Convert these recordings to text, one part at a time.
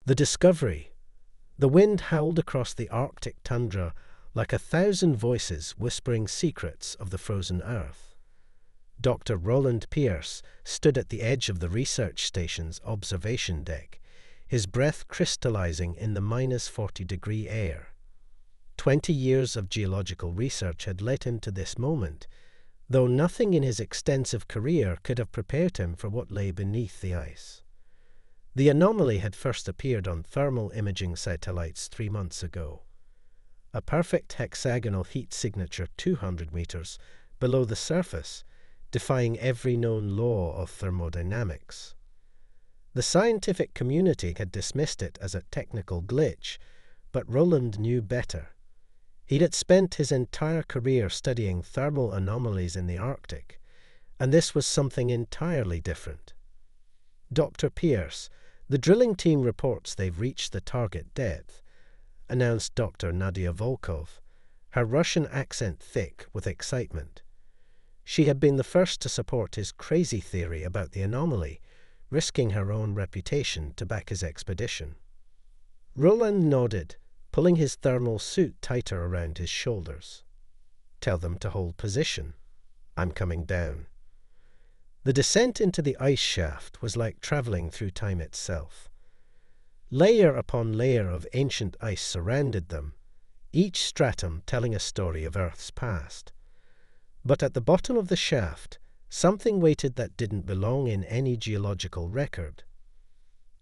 The discovery. The wind howled across the Arctic tundra like 1,000 voices whispering secrets of the frozen Earth. Dr. Roland Pierce stood at the edge of the research station's observation deck, his breath crystallizing in the -40-degree air. 20 years of geological research had led him to this moment, though nothing in his extensive career could have prepared him for what lay beneath the ice. The anomaly had first appeared on thermal imaging satellites 3 months ago. A perfect hexagonal heat signature 200 meters below the surface, defying every known law of thermodynamics. The scientific community had dismissed it as a technical glitch, but Roland knew better. He had spent his entire career studying thermal anomalies in the Arctic, and this was something entirely different. Dr. Pierce, the drilling team reports they've reached the target depth, announced Dr. Nadia Volkov, her Russian accent thick with excitement. She had been the first to support his crazy theory about the anomaly, risking her own reputation to back his expedition. Roland nodded, pulling his thermal suit tighter around his shoulders. "Tell them to hold position. I'm coming down." The descent into the ice shaft was like traveling through time itself. Layer upon layer of ancient ice surrounded them, each stratum telling a story of Earth's past. But at the bottom of the shaft, something waited that didn't belong in any geological record.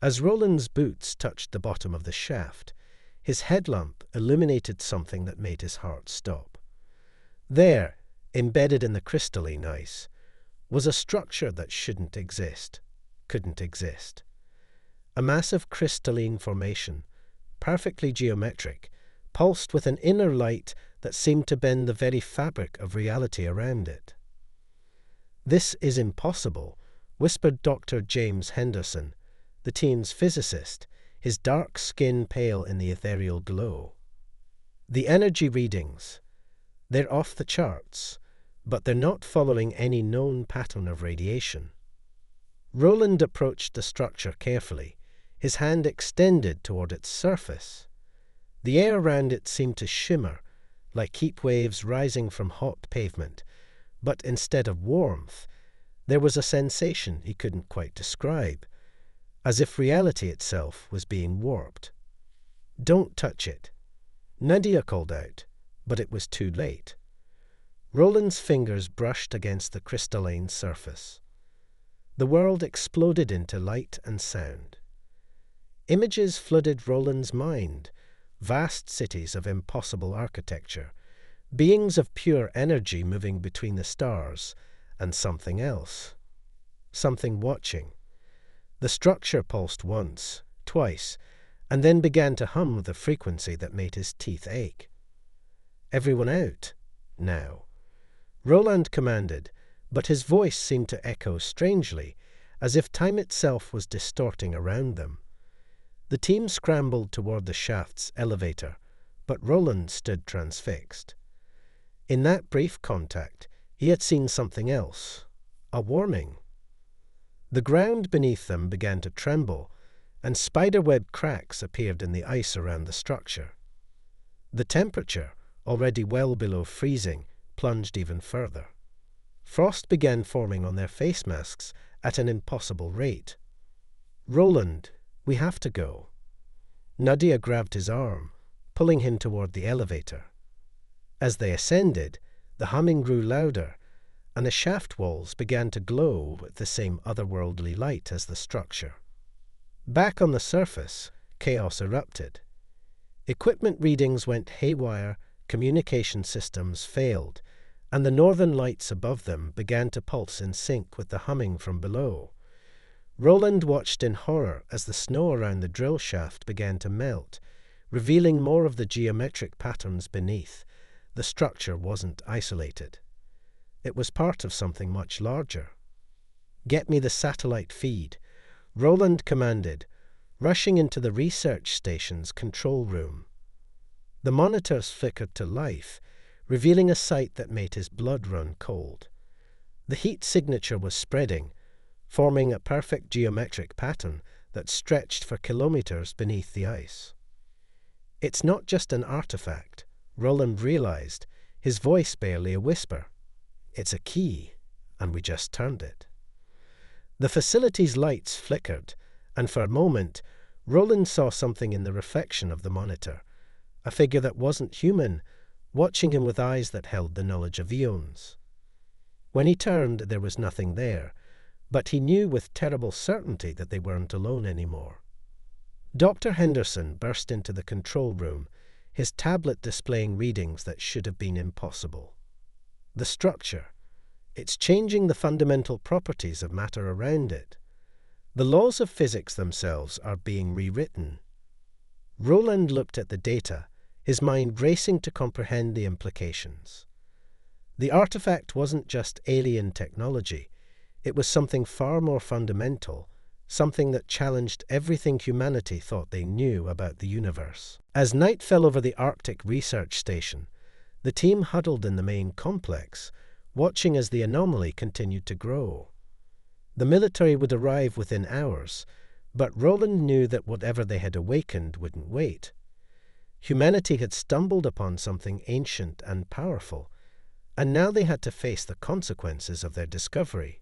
As Roland's boots touched the bottom of the shaft, his headlamp illuminated something that made his heart stop. There, embedded in the crystalline ice, was a structure that couldn't exist. A massive crystalline formation, perfectly geometric, pulsed with an inner light that seemed to bend the very fabric of reality around it. "This is impossible," whispered Dr. James Henderson, the team's physicist, his dark skin pale in the ethereal glow. "The energy readings, they're off the charts, but they're not following any known pattern of radiation." Roland approached the structure carefully, his hand extended toward its surface. The air around it seemed to shimmer, like heat waves rising from hot pavement, but instead of warmth, there was a sensation he couldn't quite describe, as if reality itself was being warped. "Don't touch it," Nadia called out, but it was too late. Roland's fingers brushed against the crystalline surface. The world exploded into light and sound. Images flooded Roland's mind, vast cities of impossible architecture, beings of pure energy moving between the stars, and something else. Something watching. The structure pulsed once, twice, and then began to hum with a frequency that made his teeth ache. "Everyone out, now," Roland commanded, but his voice seemed to echo strangely, as if time itself was distorting around them. The team scrambled toward the shaft's elevator, but Roland stood transfixed. In that brief contact, he had seen something else, a warning. The ground beneath them began to tremble, and spiderweb cracks appeared in the ice around the structure. The temperature, already well below freezing, plunged even further. Frost began forming on their face masks at an impossible rate. "Roland, we have to go." Nadia grabbed his arm, pulling him toward the elevator. As they ascended, the humming grew louder, and the shaft walls began to glow with the same otherworldly light as the structure. Back on the surface, chaos erupted. Equipment readings went haywire, communication systems failed, and the northern lights above them began to pulse in sync with the humming from below. Roland watched in horror as the snow around the drill shaft began to melt, revealing more of the geometric patterns beneath. The structure wasn't isolated. It was part of something much larger. "Get me the satellite feed," Roland commanded, rushing into the research station's control room. The monitors flickered to life, revealing a sight that made his blood run cold. The heat signature was spreading, forming a perfect geometric pattern that stretched for kilometers beneath the ice. It's not just an artifact, Roland realized, his voice barely a whisper. It's a key, and we just turned it. The facility's lights flickered, and for a moment, Roland saw something in the reflection of the monitor, a figure that wasn't human, watching him with eyes that held the knowledge of eons. When he turned, there was nothing there, but he knew with terrible certainty that they weren't alone anymore. Dr. Henderson burst into the control room, his tablet displaying readings that should have been impossible. The structure. It's changing the fundamental properties of matter around it. The laws of physics themselves are being rewritten. Roland looked at the data, his mind racing to comprehend the implications. The artifact wasn't just alien technology. It was something far more fundamental, something that challenged everything humanity thought they knew about the universe. As night fell over the Arctic Research Station, the team huddled in the main complex, watching as the anomaly continued to grow. The military would arrive within hours, but Roland knew that whatever they had awakened wouldn't wait. Humanity had stumbled upon something ancient and powerful, and now they had to face the consequences of their discovery.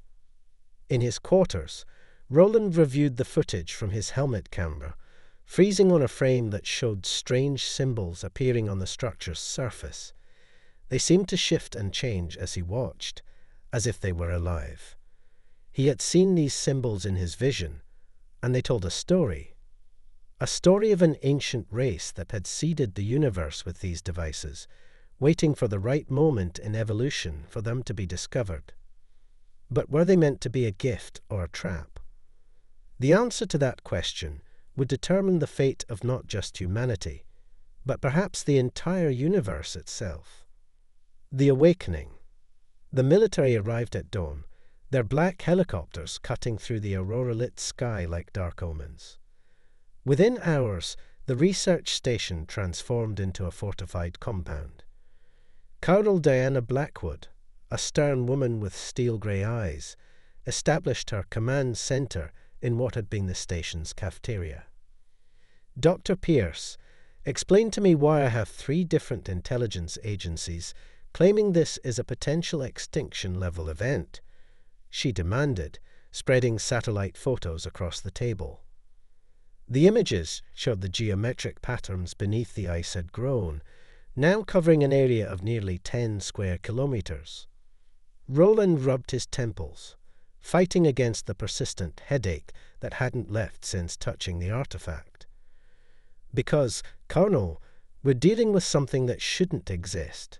In his quarters, Roland reviewed the footage from his helmet camera, freezing on a frame that showed strange symbols appearing on the structure's surface. They seemed to shift and change as he watched, as if they were alive. He had seen these symbols in his vision, and they told a story of an ancient race that had seeded the universe with these devices, waiting for the right moment in evolution for them to be discovered. But were they meant to be a gift or a trap? The answer to that question would determine the fate of not just humanity, but perhaps the entire universe itself. The awakening. The military arrived at dawn, their black helicopters cutting through the aurora-lit sky like dark omens. Within hours, the research station transformed into a fortified compound. Colonel Diana Blackwood, a stern woman with steel-grey eyes, established her command center in what had been the station's cafeteria. Dr. Pierce, explain to me why I have 3 different intelligence agencies claiming this is a potential extinction-level event, she demanded, spreading satellite photos across the table. The images showed the geometric patterns beneath the ice had grown, now covering an area of nearly 10 square kilometers. Roland rubbed his temples, fighting against the persistent headache that hadn't left since touching the artifact. Because, Colonel, we're dealing with something that shouldn't exist.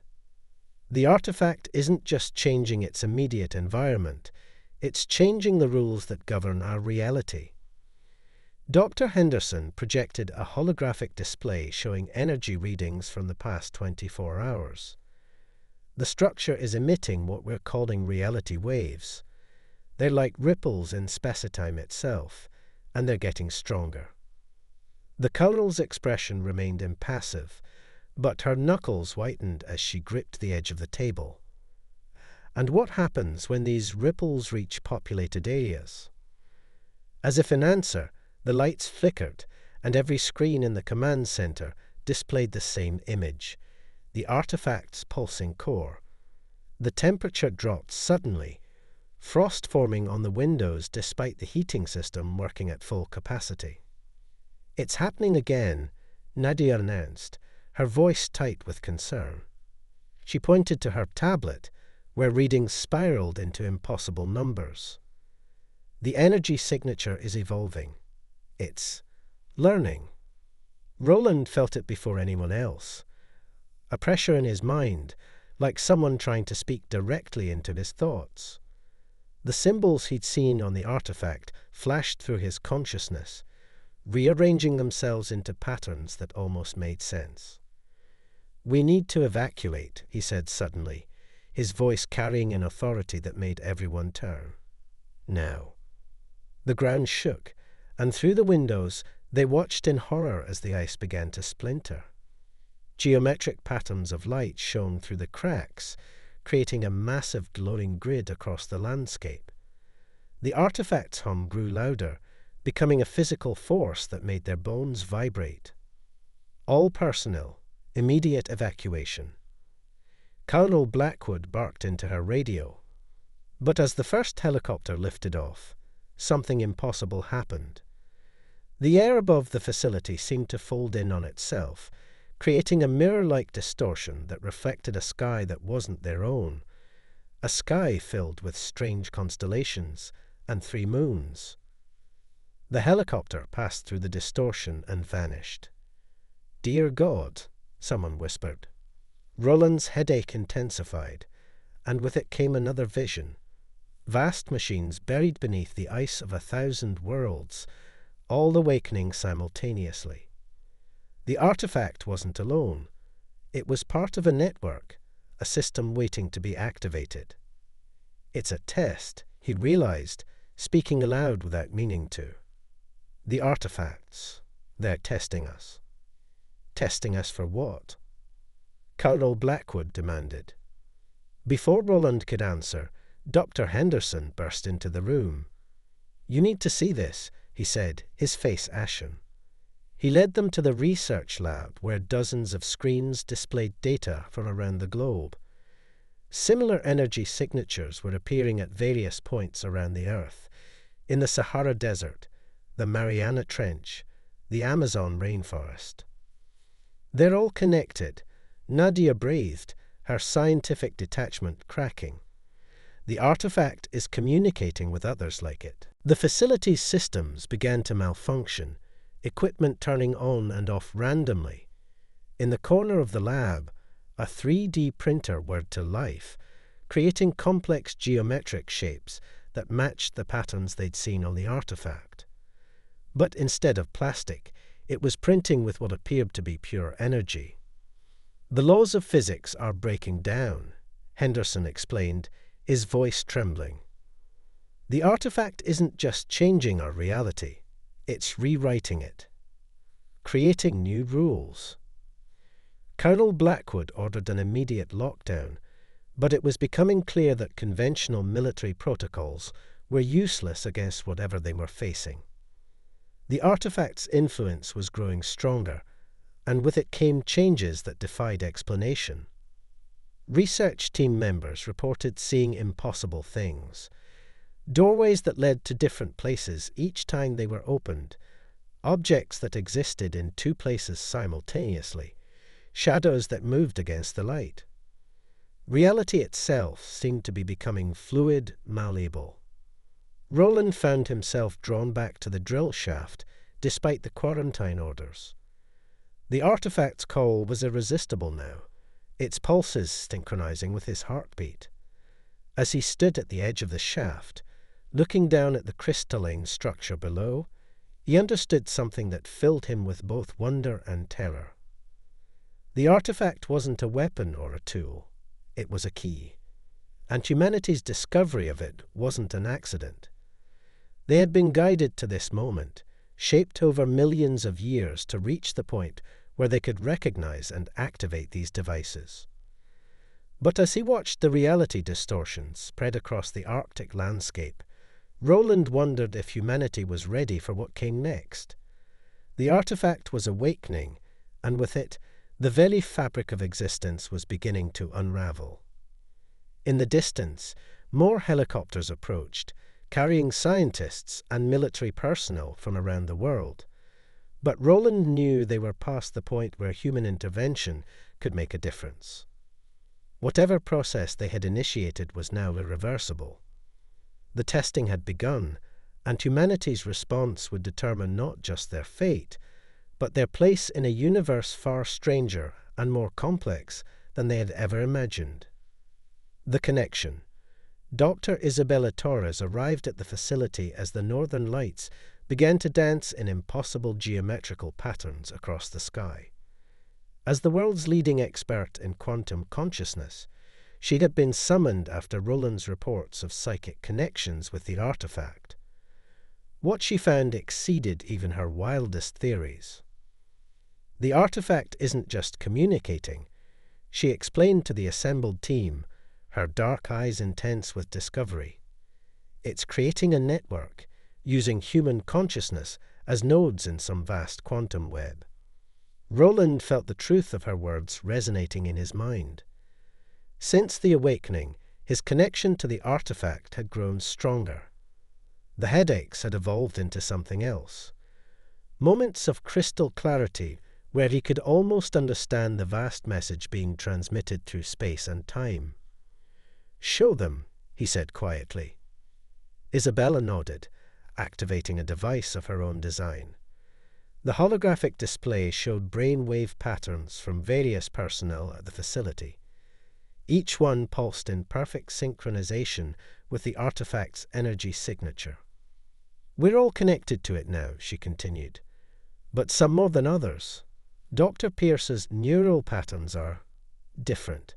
The artifact isn't just changing its immediate environment, it's changing the rules that govern our reality. Dr. Henderson projected a holographic display showing energy readings from the past 24 hours. The structure is emitting what we're calling reality waves. They're like ripples in space-time itself, and they're getting stronger. The colonel's expression remained impassive, but her knuckles whitened as she gripped the edge of the table. And what happens when these ripples reach populated areas? As if in answer, the lights flickered, and every screen in the command center displayed the same image, the artifact's pulsing core. The temperature dropped suddenly, frost forming on the windows despite the heating system working at full capacity. "It's happening again," Nadia announced, her voice tight with concern. She pointed to her tablet, where readings spiraled into impossible numbers. The energy signature is evolving. It's learning. Roland felt it before anyone else. A pressure in his mind, like someone trying to speak directly into his thoughts. The symbols he'd seen on the artifact flashed through his consciousness, rearranging themselves into patterns that almost made sense. "We need to evacuate," he said suddenly, his voice carrying an authority that made everyone turn. Now. The ground shook, and through the windows they watched in horror as the ice began to splinter. Geometric patterns of light shone through the cracks, creating a massive glowing grid across the landscape. The artifact's hum grew louder, becoming a physical force that made their bones vibrate. All personnel, immediate evacuation. Colonel Blackwood barked into her radio. But as the first helicopter lifted off, something impossible happened. The air above the facility seemed to fold in on itself, creating a mirror-like distortion that reflected a sky that wasn't their own, a sky filled with strange constellations and 3 moons. The helicopter passed through the distortion and vanished. "Dear God," someone whispered. Roland's headache intensified, and with it came another vision. Vast machines buried beneath the ice of 1,000 worlds, all awakening simultaneously. The artifact wasn't alone. It was part of a network, a system waiting to be activated. "It's a test," he realized, speaking aloud without meaning to. "The artifacts, they're testing us." Testing us for what? Colonel Blackwood demanded. Before Roland could answer, Dr. Henderson burst into the room. "You need to see this," he said, his face ashen. He led them to the research lab where dozens of screens displayed data from around the globe. Similar energy signatures were appearing at various points around the Earth, in the Sahara Desert, the Mariana Trench, the Amazon rainforest. "They're all connected," Nadia breathed, her scientific detachment cracking. "The artifact is communicating with others like it." The facility's systems began to malfunction, equipment turning on and off randomly. In the corner of the lab, a 3D printer whirred to life, creating complex geometric shapes that matched the patterns they'd seen on the artifact. But instead of plastic, it was printing with what appeared to be pure energy. "The laws of physics are breaking down," Henderson explained, his voice trembling. "The artifact isn't just changing our reality, it's rewriting it, creating new rules." Colonel Blackwood ordered an immediate lockdown, but it was becoming clear that conventional military protocols were useless against whatever they were facing. The artifact's influence was growing stronger, and with it came changes that defied explanation. Research team members reported seeing impossible things. Doorways that led to different places each time they were opened, objects that existed in 2 places simultaneously, shadows that moved against the light. Reality itself seemed to be becoming fluid, malleable. Roland found himself drawn back to the drill shaft despite the quarantine orders. The artifact's call was irresistible now, its pulses synchronizing with his heartbeat. As he stood at the edge of the shaft, looking down at the crystalline structure below, he understood something that filled him with both wonder and terror. The artifact wasn't a weapon or a tool, it was a key, and humanity's discovery of it wasn't an accident. They had been guided to this moment, shaped over millions of years to reach the point where they could recognize and activate these devices. But as he watched the reality distortions spread across the Arctic landscape, Roland wondered if humanity was ready for what came next. The artifact was awakening, and with it, the very fabric of existence was beginning to unravel. In the distance, more helicopters approached, carrying scientists and military personnel from around the world. But Roland knew they were past the point where human intervention could make a difference. Whatever process they had initiated was now irreversible. The testing had begun, and humanity's response would determine not just their fate, but their place in a universe far stranger and more complex than they had ever imagined. The connection. Dr. Isabella Torres arrived at the facility as the northern lights began to dance in impossible geometrical patterns across the sky. As the world's leading expert in quantum consciousness, she had been summoned after Roland's reports of psychic connections with the artifact. What she found exceeded even her wildest theories. The artifact isn't just communicating, she explained to the assembled team, her dark eyes intense with discovery. It's creating a network, using human consciousness as nodes in some vast quantum web. Roland felt the truth of her words resonating in his mind. Since the awakening, his connection to the artifact had grown stronger. The headaches had evolved into something else. Moments of crystal clarity where he could almost understand the vast message being transmitted through space and time. "Show them," he said quietly. Isabella nodded, activating a device of her own design. The holographic display showed brainwave patterns from various personnel at the facility. Each one pulsed in perfect synchronization with the artifact's energy signature. "We're all connected to it now," she continued, "but some more than others. Dr. Pierce's neural patterns are different.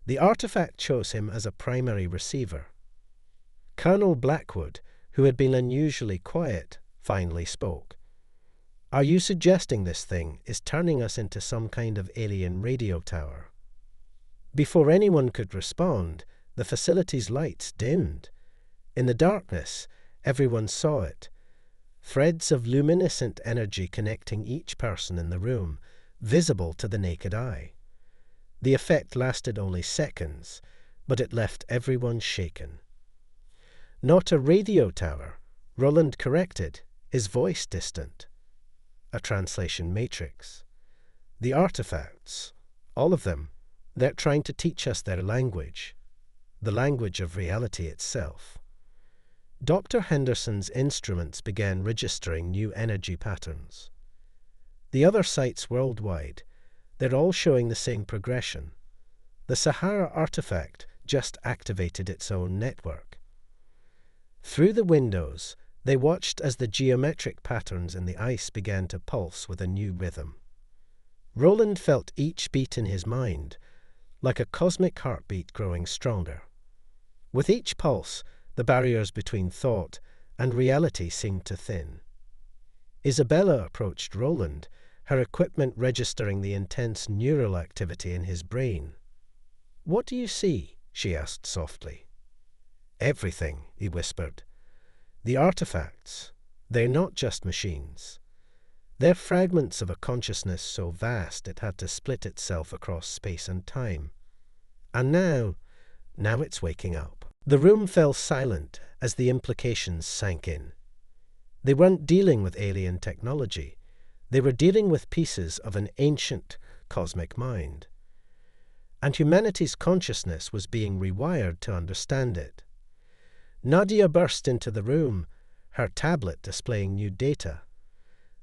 The artifact chose him as a primary receiver." Colonel Blackwood, who had been unusually quiet, finally spoke. "Are you suggesting this thing is turning us into some kind of alien radio tower?" Before anyone could respond, the facility's lights dimmed. In the darkness, everyone saw it. Threads of luminescent energy connecting each person in the room, visible to the naked eye. The effect lasted only seconds, but it left everyone shaken. "Not a radio tower," Roland corrected, his voice distant. "A translation matrix. The artifacts, all of them, they're trying to teach us their language, the language of reality itself." Dr. Henderson's instruments began registering new energy patterns. The other sites worldwide, they're all showing the same progression. The Sahara artifact just activated its own network. Through the windows, they watched as the geometric patterns in the ice began to pulse with a new rhythm. Roland felt each beat in his mind, like a cosmic heartbeat growing stronger. With each pulse, the barriers between thought and reality seemed to thin. Isabella approached Roland, her equipment registering the intense neural activity in his brain. "What do you see?" she asked softly. "Everything," he whispered. "The artifacts, they're not just machines. They're fragments of a consciousness so vast it had to split itself across space and time. And now it's waking up." The room fell silent as the implications sank in. They weren't dealing with alien technology. They were dealing with pieces of an ancient cosmic mind. And humanity's consciousness was being rewired to understand it. Nadia burst into the room, her tablet displaying new data.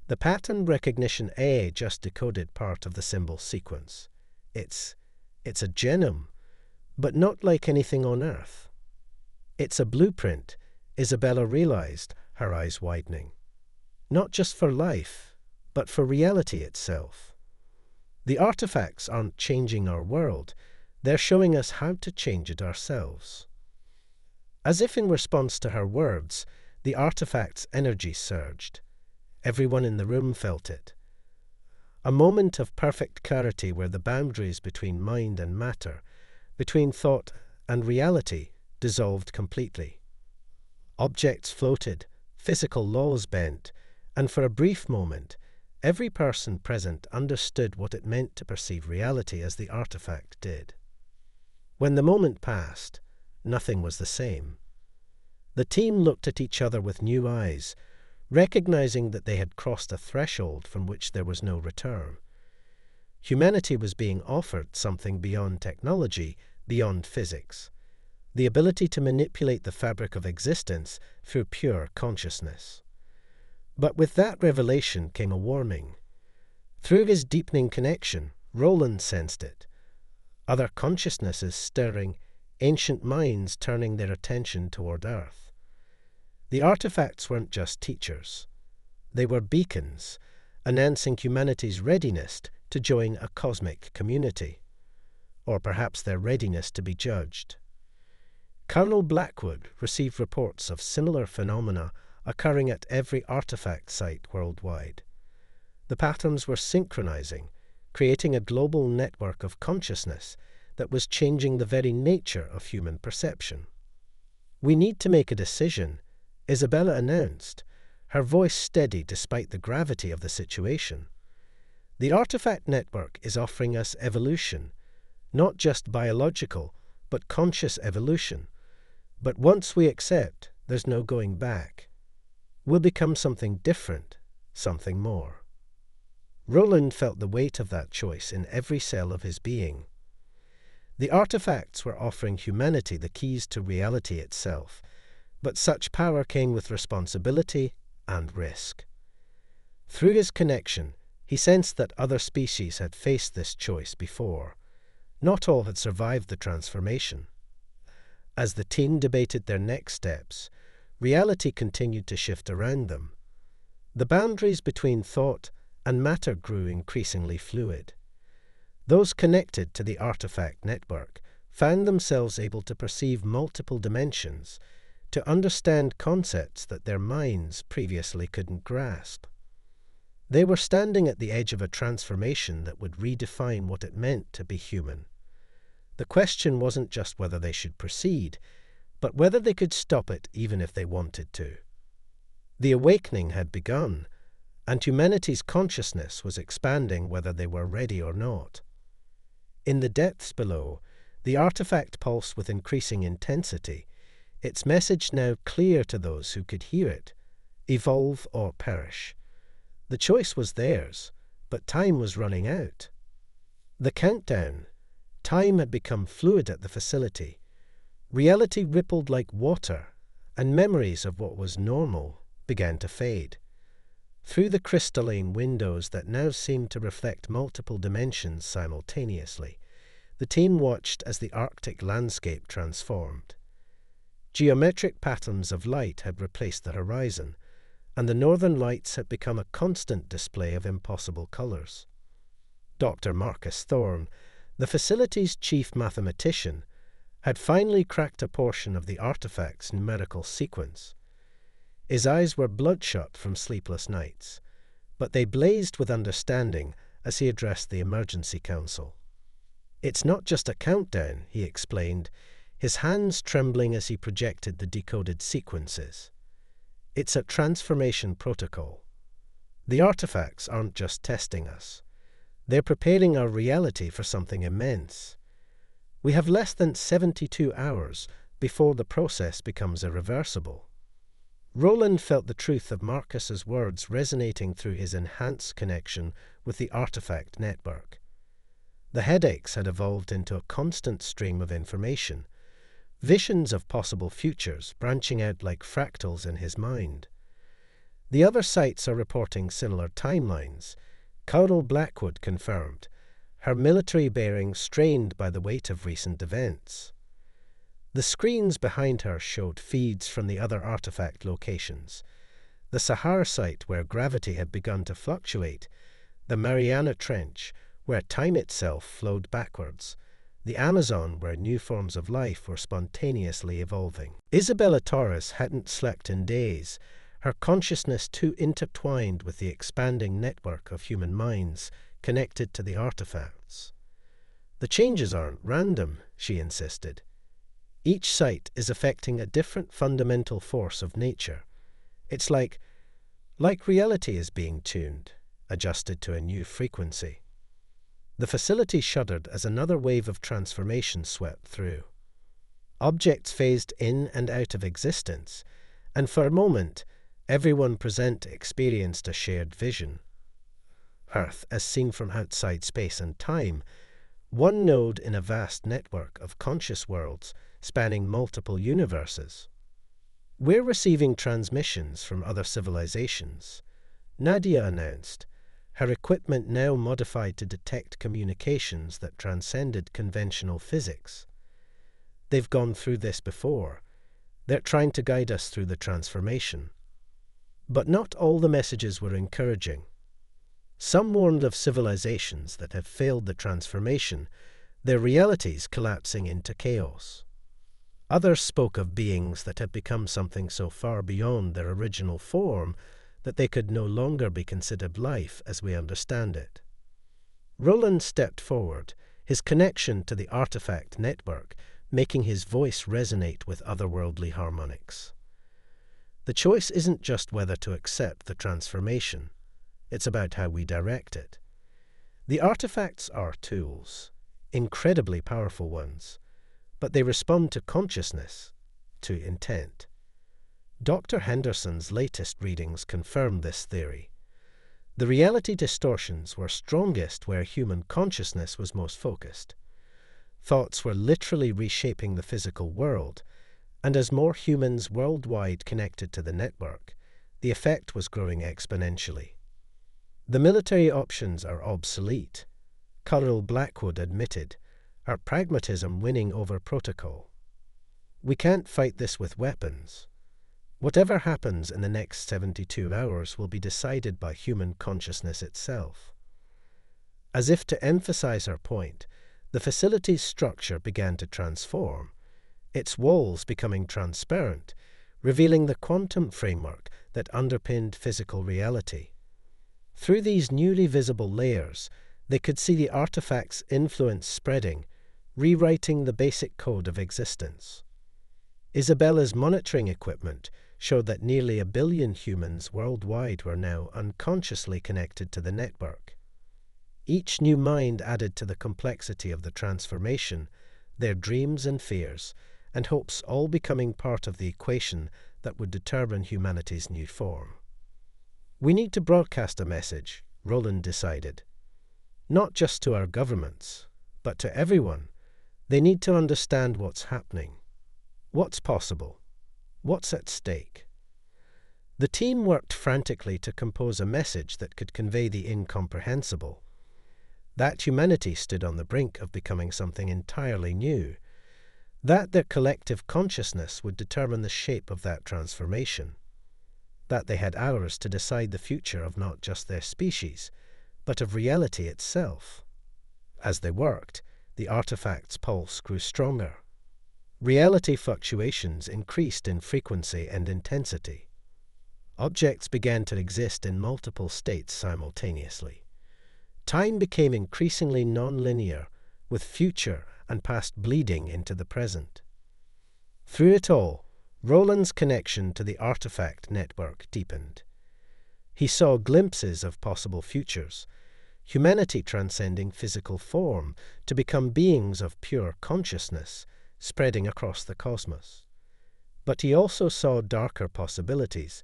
The pattern recognition A just decoded part of the symbol sequence. It's a genome, but not like anything on Earth. "It's a blueprint," Isabella realized, her eyes widening. "Not just for life, but for reality itself. The artifacts aren't changing our world, they're showing us how to change it ourselves." As if in response to her words, the artifact's energy surged. Everyone in the room felt it. A moment of perfect clarity where the boundaries between mind and matter, between thought and reality, dissolved completely. Objects floated, physical laws bent, and for a brief moment, every person present understood what it meant to perceive reality as the artifact did. When the moment passed, nothing was the same. The team looked at each other with new eyes, recognizing that they had crossed a threshold from which there was no return. Humanity was being offered something beyond technology, beyond physics. The ability to manipulate the fabric of existence through pure consciousness. But with that revelation came a warning. Through his deepening connection, Roland sensed it. Other consciousnesses stirring, ancient minds turning their attention toward Earth. The artifacts weren't just teachers. They were beacons, announcing humanity's readiness to join a cosmic community. Or perhaps their readiness to be judged. Colonel Blackwood received reports of similar phenomena occurring at every artifact site worldwide. The patterns were synchronizing, creating a global network of consciousness that was changing the very nature of human perception. "We need to make a decision," Isabella announced, her voice steady despite the gravity of the situation. The artifact network is offering us evolution, not just biological, but conscious evolution. But once we accept, there's no going back. We'll become something different, something more. Roland felt the weight of that choice in every cell of his being. The artifacts were offering humanity the keys to reality itself, but such power came with responsibility and risk. Through his connection, he sensed that other species had faced this choice before. Not all had survived the transformation. As the team debated their next steps, reality continued to shift around them. The boundaries between thought and matter grew increasingly fluid. Those connected to the artifact network found themselves able to perceive multiple dimensions, to understand concepts that their minds previously couldn't grasp. They were standing at the edge of a transformation that would redefine what it meant to be human. The question wasn't just whether they should proceed, but whether they could stop it even if they wanted to. The awakening had begun, and humanity's consciousness was expanding whether they were ready or not. In the depths below, the artifact pulsed with increasing intensity, its message now clear to those who could hear it: evolve or perish. The choice was theirs, but time was running out. The countdown. Time had become fluid at the facility. Reality rippled like water, and memories of what was normal began to fade. Through the crystalline windows that now seemed to reflect multiple dimensions simultaneously, the team watched as the Arctic landscape transformed. Geometric patterns of light had replaced the horizon, and the northern lights had become a constant display of impossible colors. Dr. Marcus Thorne, the facility's chief mathematician, had finally cracked a portion of the artifact's numerical sequence. His eyes were bloodshot from sleepless nights, but they blazed with understanding as he addressed the emergency council. "It's not just a countdown," he explained, his hands trembling as he projected the decoded sequences. "It's a transformation protocol. The artifacts aren't just testing us. They're preparing our reality for something immense. We have less than 72 hours before the process becomes irreversible." Roland felt the truth of Marcus's words resonating through his enhanced connection with the artifact network. The headaches had evolved into a constant stream of information, visions of possible futures branching out like fractals in his mind. The other sites are reporting similar timelines. Colonel Blackwood confirmed, her military bearings strained by the weight of recent events. The screens behind her showed feeds from the other artifact locations: the Sahara site where gravity had begun to fluctuate, the Mariana Trench where time itself flowed backwards, the Amazon where new forms of life were spontaneously evolving. Isabella Torres hadn't slept in days, her consciousness too intertwined with the expanding network of human minds connected to the artifacts. "The changes aren't random," she insisted. "Each site is affecting a different fundamental force of nature. It's like reality is being tuned, adjusted to a new frequency." The facility shuddered as another wave of transformation swept through. Objects phased in and out of existence, and for a moment, everyone present experienced a shared vision. Earth, as seen from outside space and time, one node in a vast network of conscious worlds spanning multiple universes. "We're receiving transmissions from other civilizations," Nadia announced, her equipment now modified to detect communications that transcended conventional physics. "They've gone through this before. They're trying to guide us through the transformation." But not all the messages were encouraging. Some warned of civilizations that have failed the transformation, their realities collapsing into chaos. Others spoke of beings that had become something so far beyond their original form that they could no longer be considered life as we understand it. Roland stepped forward, his connection to the artifact network making his voice resonate with otherworldly harmonics. The choice isn't just whether to accept the transformation, it's about how we direct it. The artifacts are tools, incredibly powerful ones, but they respond to consciousness, to intent. Dr. Henderson's latest readings confirm this theory. The reality distortions were strongest where human consciousness was most focused. Thoughts were literally reshaping the physical world, and as more humans worldwide connected to the network, the effect was growing exponentially. The military options are obsolete. Cyril Blackwood admitted, our pragmatism winning over protocol. We can't fight this with weapons. Whatever happens in the next 72 hours will be decided by human consciousness itself. As if to emphasize her point, the facility's structure began to transform, its walls becoming transparent, revealing the quantum framework that underpinned physical reality. Through these newly visible layers, they could see the artifact's influence spreading, rewriting the basic code of existence. Isabella's monitoring equipment showed that nearly 1 billion humans worldwide were now unconsciously connected to the network. Each new mind added to the complexity of the transformation, their dreams and fears, and hopes all becoming part of the equation that would determine humanity's new form. We need to broadcast a message, Roland decided. Not just to our governments, but to everyone. They need to understand what's happening, what's possible, what's at stake. The team worked frantically to compose a message that could convey the incomprehensible. That humanity stood on the brink of becoming something entirely new. That their collective consciousness would determine the shape of that transformation. That they had hours to decide the future of not just their species, but of reality itself. As they worked, the artifact's pulse grew stronger. Reality fluctuations increased in frequency and intensity. Objects began to exist in multiple states simultaneously. Time became increasingly non-linear, with future and past bleeding into the present. Through it all, Roland's connection to the artifact network deepened. He saw glimpses of possible futures, humanity transcending physical form to become beings of pure consciousness, spreading across the cosmos. But he also saw darker possibilities,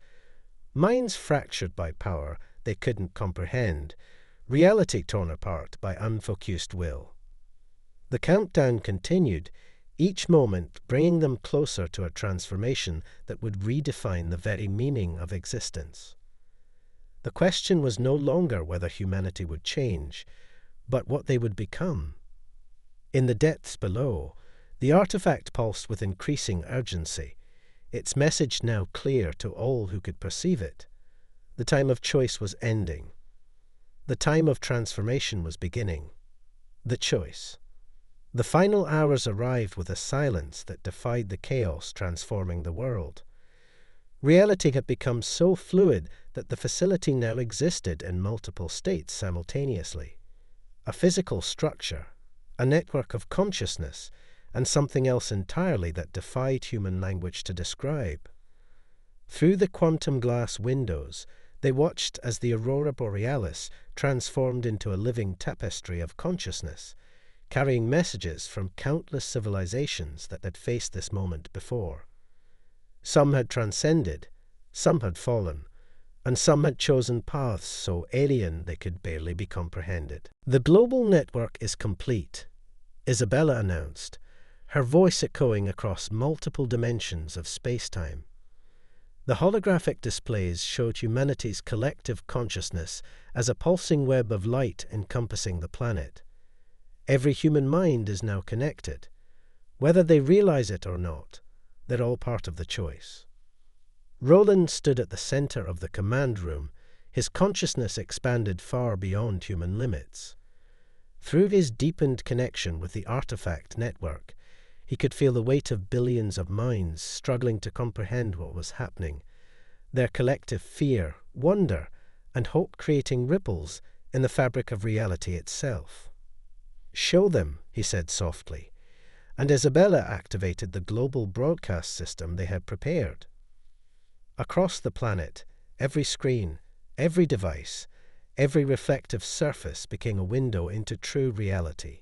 minds fractured by power they couldn't comprehend, reality torn apart by unfocused will. The countdown continued, each moment bringing them closer to a transformation that would redefine the very meaning of existence. The question was no longer whether humanity would change, but what they would become. In the depths below, the artifact pulsed with increasing urgency, its message now clear to all who could perceive it. The time of choice was ending. The time of transformation was beginning. The choice. The final hours arrived with a silence that defied the chaos transforming the world. Reality had become so fluid that the facility now existed in multiple states simultaneously. A physical structure, a network of consciousness, and something else entirely that defied human language to describe. Through the quantum glass windows, they watched as the aurora borealis transformed into a living tapestry of consciousness, carrying messages from countless civilizations that had faced this moment before. Some had transcended, some had fallen, and some had chosen paths so alien they could barely be comprehended. The global network is complete, Isabella announced, her voice echoing across multiple dimensions of space-time. The holographic displays showed humanity's collective consciousness as a pulsing web of light encompassing the planet. Every human mind is now connected. Whether they realize it or not, they're all part of the choice. Roland stood at the center of the command room, his consciousness expanded far beyond human limits. Through his deepened connection with the artifact network, he could feel the weight of billions of minds struggling to comprehend what was happening, their collective fear, wonder, and hope creating ripples in the fabric of reality itself. "Show them," he said softly, and Isabella activated the global broadcast system they had prepared. Across the planet, every screen, every device, every reflective surface became a window into true reality.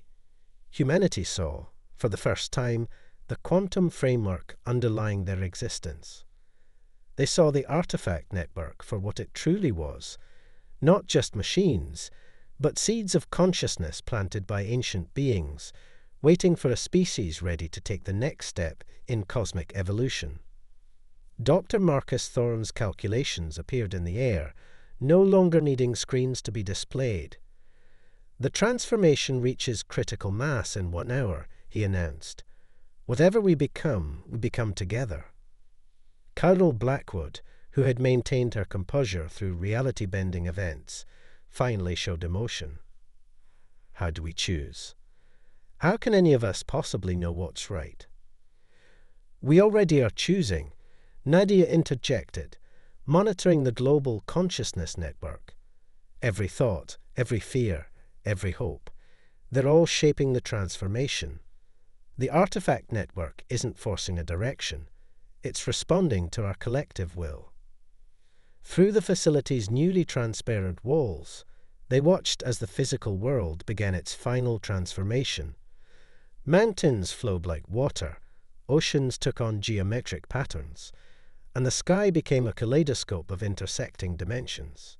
Humanity saw, for the first time, the quantum framework underlying their existence. They saw the artifact network for what it truly was, not just machines, but seeds of consciousness planted by ancient beings, waiting for a species ready to take the next step in cosmic evolution. Dr. Marcus Thorne's calculations appeared in the air, no longer needing screens to be displayed. The transformation reaches critical mass in 1 hour, he announced. Whatever we become together. Carol Blackwood, who had maintained her composure through reality-bending events, finally showed emotion. How do we choose? How can any of us possibly know what's right? We already are choosing, Nadia interjected, monitoring the global consciousness network. Every thought, every fear, every hope. They're all shaping the transformation. The artifact network isn't forcing a direction. It's responding to our collective will. Through the facility's newly transparent walls, they watched as the physical world began its final transformation. Mountains flowed like water, oceans took on geometric patterns, and the sky became a kaleidoscope of intersecting dimensions.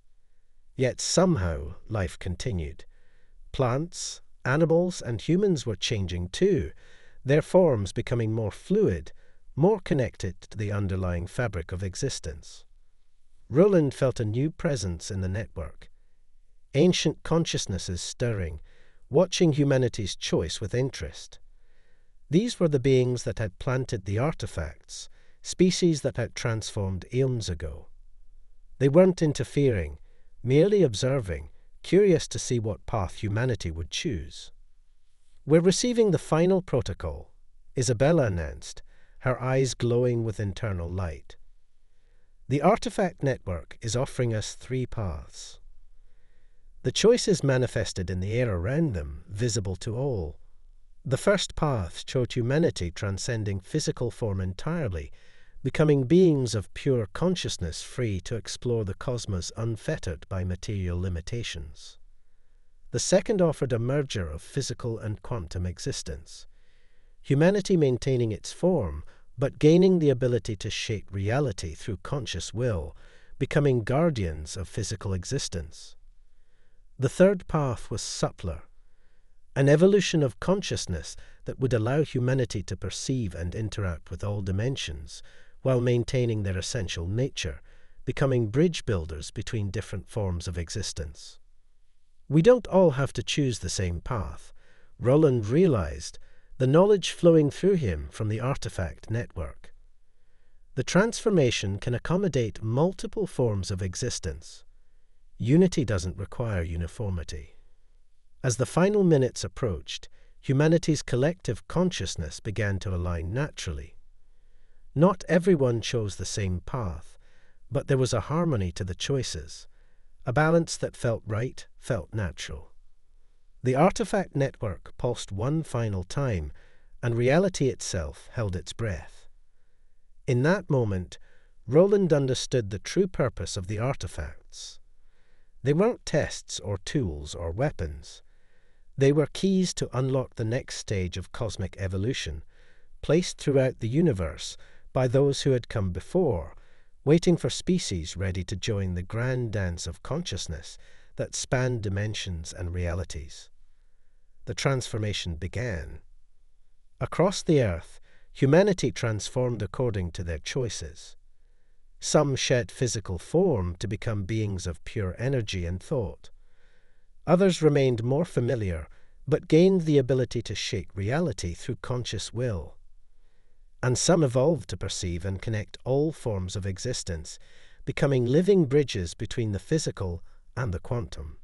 Yet somehow life continued. Plants, animals, and humans were changing too, their forms becoming more fluid, more connected to the underlying fabric of existence. Roland felt a new presence in the network. Ancient consciousnesses stirring, watching humanity's choice with interest. These were the beings that had planted the artifacts, species that had transformed eons ago. They weren't interfering, merely observing, curious to see what path humanity would choose. "We're receiving the final protocol," Isabella announced, her eyes glowing with internal light. "The artifact network is offering us 3 paths." The choices manifested in the air around them, visible to all. The first path showed humanity transcending physical form entirely, becoming beings of pure consciousness free to explore the cosmos unfettered by material limitations. The second offered a merger of physical and quantum existence. Humanity maintaining its form, but gaining the ability to shape reality through conscious will, becoming guardians of physical existence. The third path was subtler, an evolution of consciousness that would allow humanity to perceive and interact with all dimensions, while maintaining their essential nature, becoming bridge builders between different forms of existence. We don't all have to choose the same path. Roland realized, the knowledge flowing through him from the artifact network. The transformation can accommodate multiple forms of existence. Unity doesn't require uniformity. As the final minutes approached, humanity's collective consciousness began to align naturally. Not everyone chose the same path, but there was a harmony to the choices, a balance that felt right, felt natural. The artifact network pulsed one final time, and reality itself held its breath. In that moment, Roland understood the true purpose of the artifacts. They weren't tests or tools or weapons. They were keys to unlock the next stage of cosmic evolution, placed throughout the universe by those who had come before, waiting for species ready to join the grand dance of consciousness that spanned dimensions and realities. The transformation began. Across the earth, humanity transformed according to their choices. Some shed physical form to become beings of pure energy and thought. Others remained more familiar, but gained the ability to shape reality through conscious will. And some evolved to perceive and connect all forms of existence, becoming living bridges between the physical and the quantum.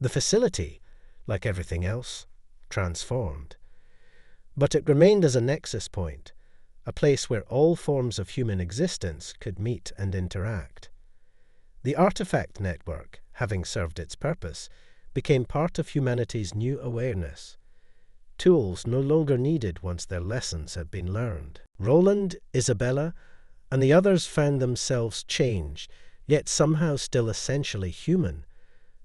The facility, like everything else, transformed. But it remained as a nexus point, a place where all forms of human existence could meet and interact. The artifact network, having served its purpose, became part of humanity's new awareness. Tools no longer needed once their lessons had been learned. Roland, Isabella, and the others found themselves changed, yet somehow still essentially human.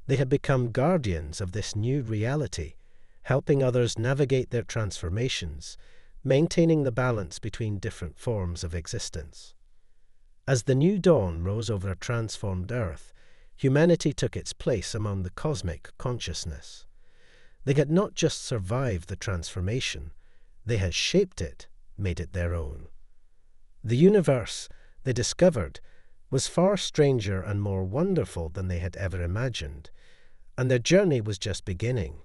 They had become guardians of this new reality, helping others navigate their transformations, maintaining the balance between different forms of existence. As the new dawn rose over a transformed Earth, humanity took its place among the cosmic consciousness. They had not just survived the transformation, they had shaped it, made it their own. The universe, they discovered, was far stranger and more wonderful than they had ever imagined, and their journey was just beginning.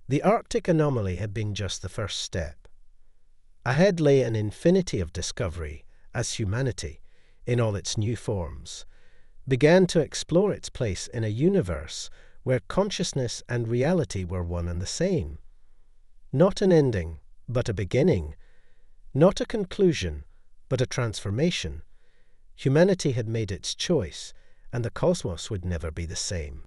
The Arctic anomaly had been just the first step. Ahead lay an infinity of discovery as humanity, in all its new forms, began to explore its place in a universe where consciousness and reality were one and the same. Not an ending, but a beginning. Not a conclusion, but a transformation. Humanity had made its choice, and the cosmos would never be the same.